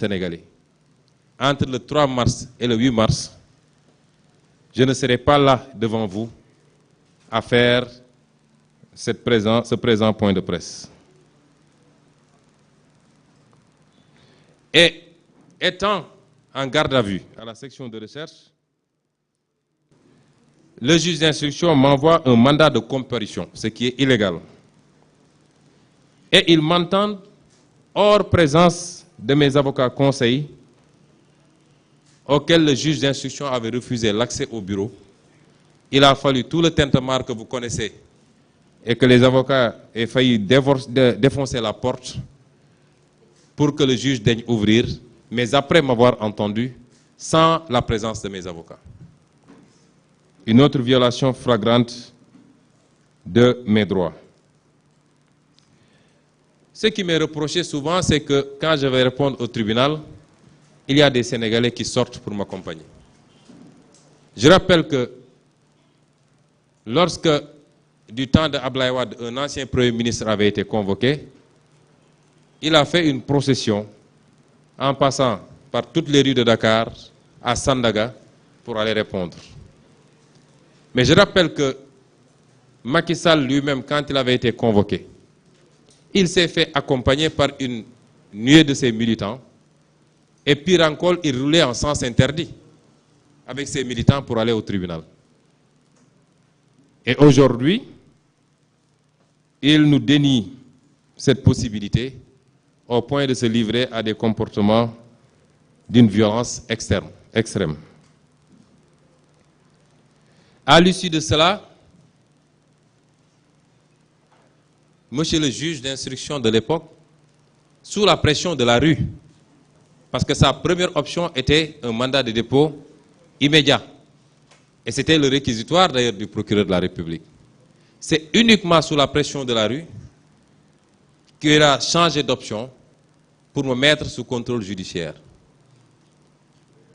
Sénégalais. Entre le 3 mars et le 8 mars, je ne serai pas là devant vous à faire ce présent point de presse. Et étant en garde à vue à la section de recherche, le juge d'instruction m'envoie un mandat de comparution, ce qui est illégal. Et ils m'entendent hors présence de mes avocats conseils auxquels le juge d'instruction avait refusé l'accès au bureau. Il a fallu tout le tintamarre que vous connaissez et que les avocats aient failli défoncer la porte pour que le juge daigne ouvrir, mais après m'avoir entendu, sans la présence de mes avocats. Une autre violation flagrante de mes droits. Ce qui m'est reproché souvent, c'est que quand je vais répondre au tribunal, il y a des Sénégalais qui sortent pour m'accompagner. Je rappelle que lorsque, du temps de Abdoulaye Wade, un ancien Premier ministre avait été convoqué, il a fait une procession en passant par toutes les rues de Dakar à Sandaga pour aller répondre. Mais je rappelle que Macky Sall lui-même, quand il avait été convoqué, il s'est fait accompagner par une nuée de ses militants et pire encore, il roulait en sens interdit avec ses militants pour aller au tribunal. Et aujourd'hui, il nous dénie cette possibilité au point de se livrer à des comportements d'une violence extrême. À l'issue de cela, monsieur le juge d'instruction de l'époque, sous la pression de la rue, parce que sa première option était un mandat de dépôt immédiat. Et c'était le réquisitoire d'ailleurs du procureur de la République. C'est uniquement sous la pression de la rue qu'il a changé d'option pour me mettre sous contrôle judiciaire.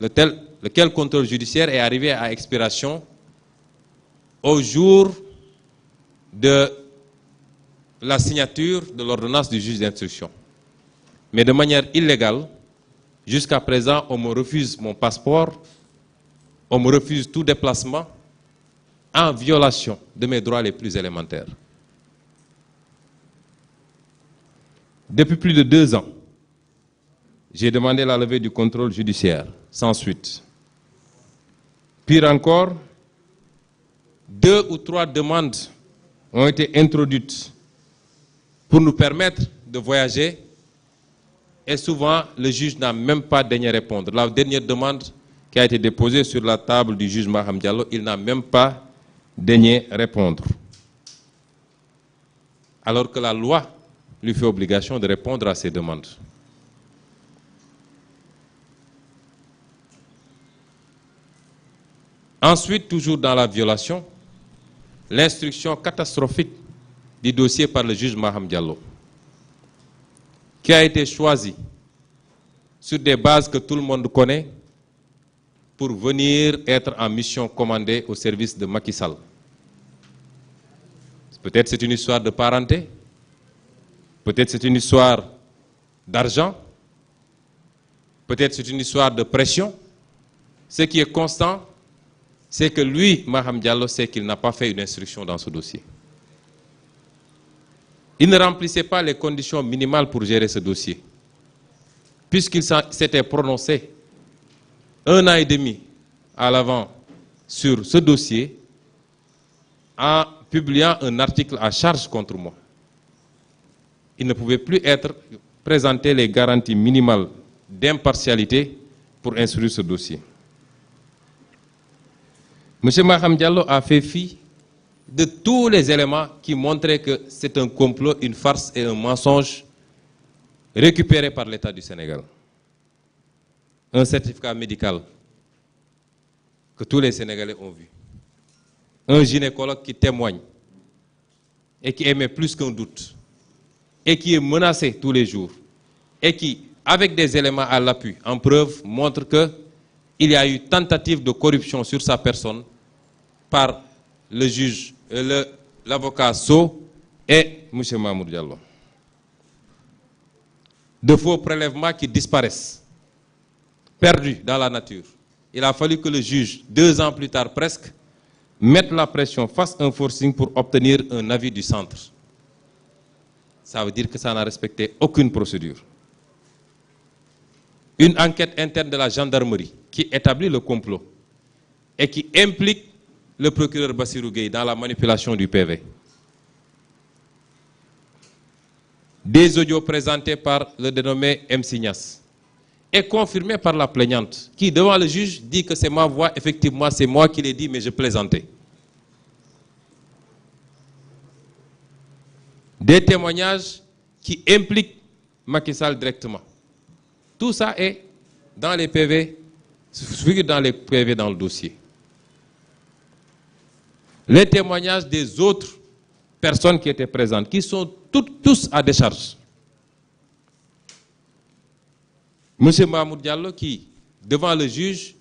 Lequel contrôle judiciaire est arrivé à expiration au jour de la signature de l'ordonnance du juge d'instruction. Mais de manière illégale, jusqu'à présent, on me refuse mon passeport, on me refuse tout déplacement en violation de mes droits les plus élémentaires. Depuis plus de 2 ans, j'ai demandé la levée du contrôle judiciaire, sans suite. Pire encore, 2 ou 3 demandes ont été introduites pour nous permettre de voyager et souvent le juge n'a même pas daigné répondre. La dernière demande qui a été déposée sur la table du juge Maham Diallo, il n'a même pas daigné répondre. Alors que la loi lui fait obligation de répondre à ces demandes. Ensuite, toujours dans la violation, l'instruction catastrophique du dossier par le juge Maham Diallo, qui a été choisi sur des bases que tout le monde connaît pour venir être en mission commandée au service de Macky Sall. Peut-être c'est une histoire de parenté, peut-être c'est une histoire d'argent, peut-être c'est une histoire de pression. Ce qui est constant, c'est que lui, Maham Diallo, sait qu'il n'a pas fait une instruction dans ce dossier. Il ne remplissait pas les conditions minimales pour gérer ce dossier, puisqu'il s'était prononcé 1 an et demi à l'avant sur ce dossier en publiant un article à charge contre moi. Il ne pouvait plus présenter les garanties minimales d'impartialité pour instruire ce dossier. M. Maham Diallo a fait fi de tous les éléments qui montraient que c'est un complot, une farce et un mensonge récupéré par l'État du Sénégal. Un certificat médical que tous les Sénégalais ont vu. Un gynécologue qui témoigne et qui émet plus qu'un doute et qui est menacé tous les jours et qui, avec des éléments à l'appui, en preuve, montre qu'il y a eu tentative de corruption sur sa personne par le juge, l'avocat So et M. Mamour Diallo. De faux prélèvements qui disparaissent perdu dans la nature. Il a fallu que le juge, 2 ans plus tard presque, mette la pression, fasse un forcing pour obtenir un avis du centre. Ça veut dire que ça n'a respecté aucune procédure. Une enquête interne de la gendarmerie qui établit le complot et qui implique le procureur Bassirou Gueye dans la manipulation du PV. Des audios présentés par le dénommé M. Signas et confirmés par la plaignante qui, devant le juge, dit que c'est ma voix, effectivement c'est moi qui l'ai dit, mais je plaisantais. Des témoignages qui impliquent Macky Sall directement. Tout ça est dans les PV, figure dans les PV dans le dossier. Les témoignages des autres personnes qui étaient présentes, qui sont tous à décharge. M. Mahmoud Diallo qui, devant le juge,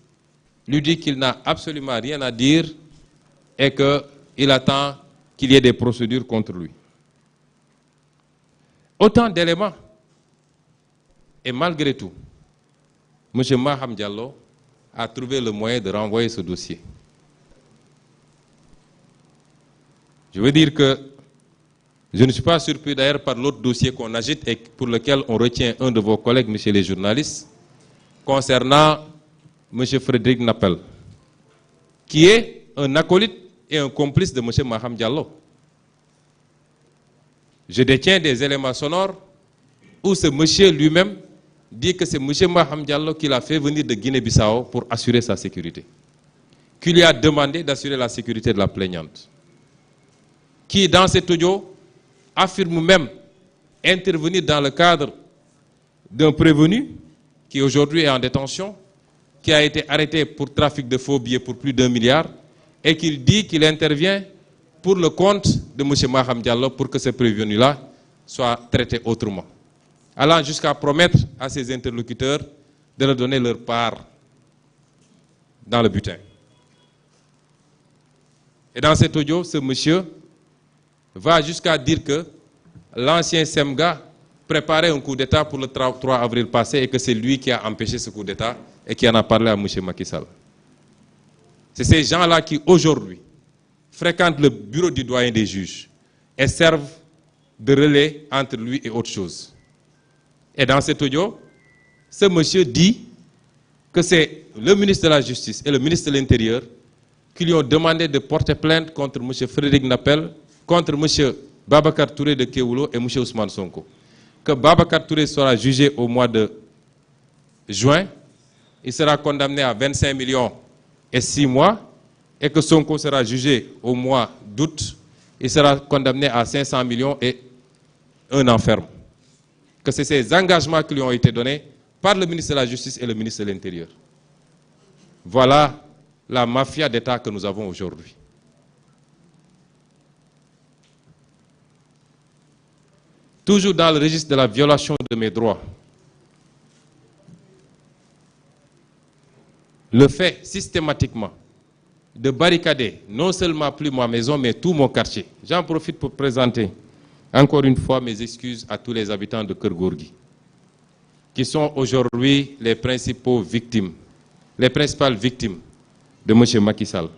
lui dit qu'il n'a absolument rien à dire et qu'il attend qu'il y ait des procédures contre lui. Autant d'éléments. Et malgré tout, M. Maham Diallo a trouvé le moyen de renvoyer ce dossier. Je veux dire que je ne suis pas surpris d'ailleurs par l'autre dossier qu'on agite et pour lequel on retient un de vos collègues, messieurs les journalistes, concernant M. Frédéric Napel, qui est un acolyte et un complice de M. Maham Diallo. Je détiens des éléments sonores où ce monsieur lui-même dit que c'est M. Maham Diallo qui l'a fait venir de Guinée-Bissau pour assurer sa sécurité. Qui lui a demandé d'assurer la sécurité de la plaignante. Qui, dans cet audio, affirme même intervenir dans le cadre d'un prévenu qui aujourd'hui est en détention, qui a été arrêté pour trafic de faux billets pour plus d'1 milliard et qu'il dit qu'il intervient pour le compte de M. Maham Diallo pour que ce prévenu-là soit traité autrement. Allant jusqu'à promettre à ses interlocuteurs de leur donner leur part dans le butin. Et dans cet audio, ce monsieur va jusqu'à dire que l'ancien Semga préparait un coup d'État pour le 3 avril passé et que c'est lui qui a empêché ce coup d'État et qui en a parlé à M. Macky Sall. C'est ces gens-là qui, aujourd'hui, fréquentent le bureau du doyen des juges et servent de relais entre lui et autre chose. Et dans cet audio, ce monsieur dit que c'est le ministre de la Justice et le ministre de l'Intérieur qui lui ont demandé de porter plainte contre M. Frédéric Napel, contre M. Babacar Touré de Kewoulo et M. Ousmane Sonko. Que Babacar Touré sera jugé au mois de juin, il sera condamné à 25 millions et 6 mois, et que Sonko sera jugé au mois d'août, il sera condamné à 500 millions et 1 an ferme. Que c'est ces engagements qui lui ont été donnés par le ministre de la Justice et le ministre de l'Intérieur. Voilà la mafia d'État que nous avons aujourd'hui. Toujours dans le registre de la violation de mes droits, le fait systématiquement de barricader non seulement plus ma maison, mais tout mon quartier. J'en profite pour présenter encore une fois mes excuses à tous les habitants de Keur Gorgui, qui sont aujourd'hui les principales victimes de M. Macky Sall.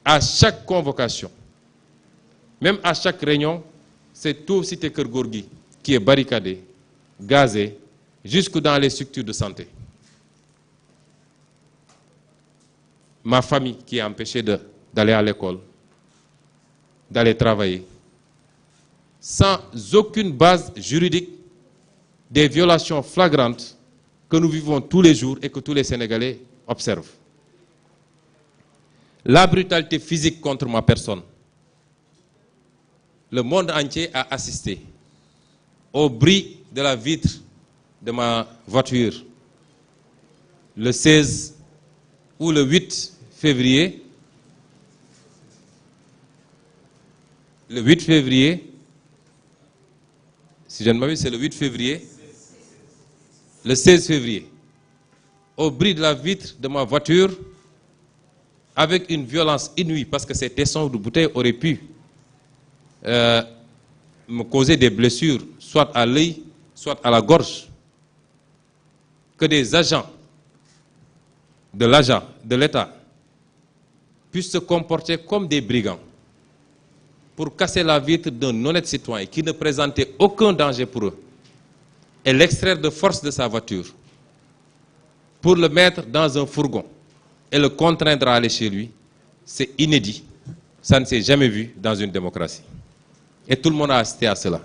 À chaque convocation, même à chaque réunion, c'est tout cité Keur Gorgui qui est barricadé, gazé, jusque dans les structures de santé. Ma famille qui est empêchée d'aller à l'école, d'aller travailler, sans aucune base juridique des violations flagrantes que nous vivons tous les jours et que tous les Sénégalais observent. La brutalité physique contre ma personne. Le monde entier a assisté au bris de la vitre de ma voiture le 16 ou le 8 février. Le 8 février, si je ne m'abuse, c'est le 8 février, le 16 février, au bris de la vitre de ma voiture, avec une violence inouïe, parce que ces tessons de bouteille auraient pu me causer des blessures, soit à l'œil, soit à la gorge. que des agents de l'État puissent se comporter comme des brigands pour casser la vitre d'un honnête citoyen qui ne présentait aucun danger pour eux et l'extraire de force de sa voiture pour le mettre dans un fourgon et le contraindre à aller chez lui, c'est inédit. Ça ne s'est jamais vu dans une démocratie. Et tout le monde a assisté à cela.